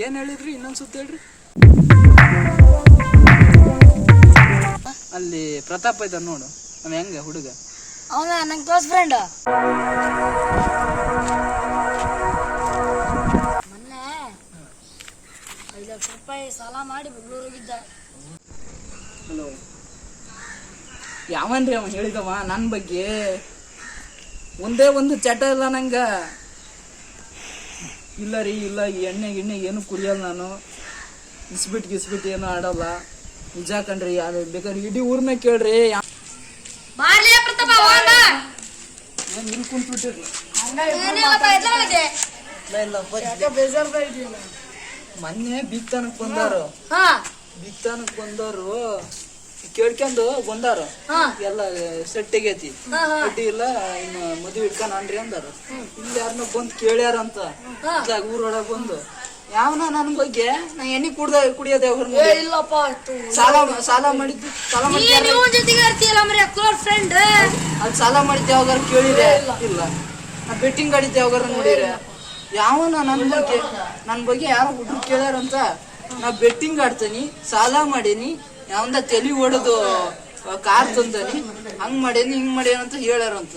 ಏನ್ ಹೇಳಿದ್ರಿ ಇನ್ನೊಂದ್ ಸುತ್ತ ಹೇಳ್ರಿ. ಅಲ್ಲಿ ಪ್ರತಾಪ್ ಇದ್ದ ನೋಡು, ಅವ ಹೆಂಗ ಹುಡುಗ? ಅವನ ನಂಗೆ ಕ್ಲೋಸ್ ಫ್ರೆಂಡ್. ಮೊನ್ನೆ 5 ಲಕ್ಷ ರೂಪಾಯಿ ಸಾಲ ಮಾಡಿ ಬೆಂಗಳೂರು ಹೋಗಿದ್ದ. ಹಲೋ, ಯಾವನ್ರಿ ಅವ ಹೇಳಿದವ ನನ್ನ ಬಗ್ಗೆ? ಒಂದೇ ಒಂದು ಚಟ ಇಲ್ಲ ನಂಗ. ಇಲ್ಲ ರೀ, ಇಲ್ಲ, ಎಣ್ಣೆ ಗಿಣ್ಣೆ ಏನು ಕುಡಿಯಲ್ಲ ನಾನು. ಗಿಸ್ಬಿಟ್ ಏನು ಆಡಲ್ಲ. ನಿಜ ಕಣ್ರಿ, ಅದು ಬೇಕಾದ್ರೆ ಇಡೀ ಊರ್ನ ಕೇಳ್ರಿ. ಇಲ್ಲಿ ಕುಂತ್ಬಿಟ್ಟಿರ್ಲಿ. ಮೊನ್ನೆ ಬಿಗ್ತಾನಕ್ ಬಂದಾರು ಕೇಳ್ಕೊಂಡು ಬಂದಾರು. ಎಲ್ಲ ಸೆಟ್ ಆಗೈತಿ, ಅಡ್ಡಿ ಇಲ್ಲ, ಇನ್ನು ಮದುವೆ ಇಟ್ಕೊಂಡ್ರಿ ಅಂದಾರು. ಇಲ್ಲಿ ಯಾರನ್ನ ಬಂದ್ ಕೇಳ್ಯಾರಂತ ಊರೊಳಗ ಬಂದು. ಯಾವನ ನನ್ ಬಗ್ಗೆ ನಾ ಎಣ್ಣೆ ಕುಡಿಯೋದೇ ಸಾಲ ಮಾಡಿದ್ದು ಅದು ಸಾಲ ಮಾಡಿದ್ದೆ ಯಾವಾಗಾರ ಕೇಳಿದೆ? ಇಲ್ಲ. ನಾ ಬೆಟ್ಟಿಂಗ್ ಆಡಿದ್ದೆ ಯಾವಾಗಾರ ನೋಡಿದ್ರೆ? ಯಾವನ ನನ್ ಬಗ್ಗೆ ಯಾರೋ ಹುಡುಗರು ಕೇಳ್ಯಾರಂತ. ನಾ ಬೆಟ್ಟಿಂಗ್ ಆಡ್ತೀನಿ, ಸಾಲ ಮಾಡೀನಿ, ಯಾವಂದ ತಲೆ ಹೊಡೆದು ಕಾರ್ ತಂದನಿ, ಹಂಗ್ ಮಾಡೇನಿ ಹಿಂಗ್ ಮಾಡ್ಯಾರಂತ ಹೇಳ್ಯಾರಂತ.